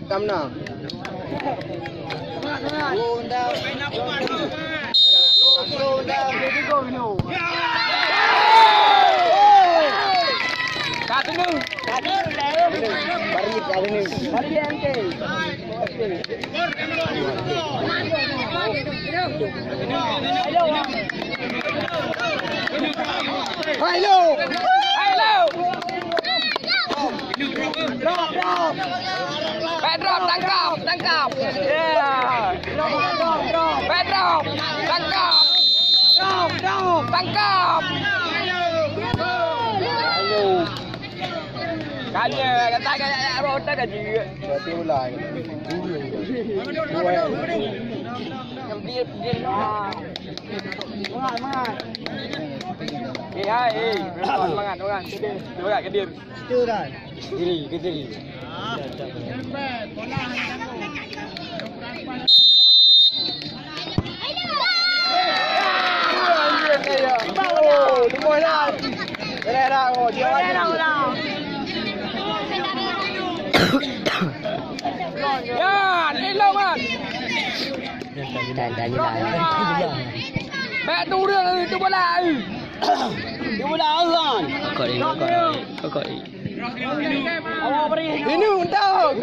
Tâm nào. Go down. Go down. Baby go no. Kata nu. Bari ente. Hello. Drop. Drop, tangkap. Yeah. Drop. Tangkap. Drop. Tangkap. Hello. Kanya, kata rotan aja. Berarti mulai. Semangat. Semangat. Coba ke dia. Itu dah. Ke diri. Ya, đi lâu à. Mẹ tu đường tu bola. Tu bola kan. Kok. Awak beri. Ini untuk.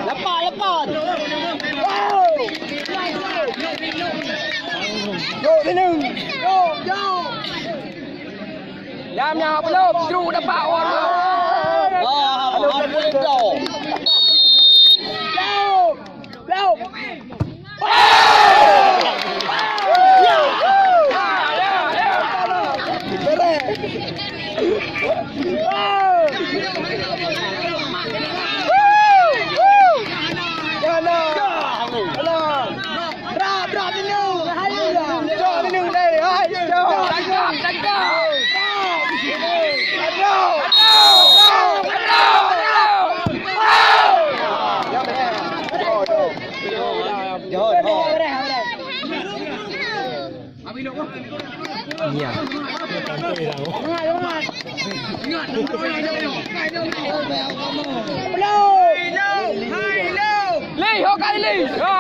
Lepas. Yo, tenang. Yo. Jamnya belum, jeruk dapat orang. Belum. Iya. Lì, ho cái lì.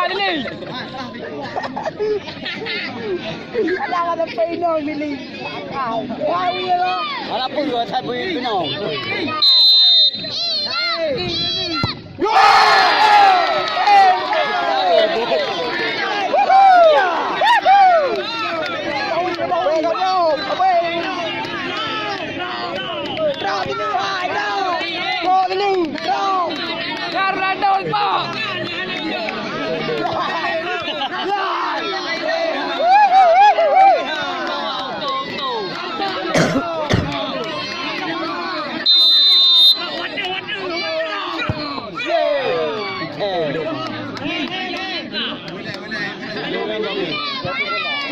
Đi lì. Đang ada peno ni lì. Wah, iya lo. Ala pun gua thay bui peno.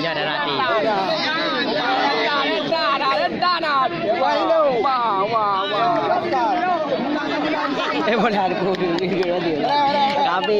Ya ada nanti. Boleh aku dulu. Tapi.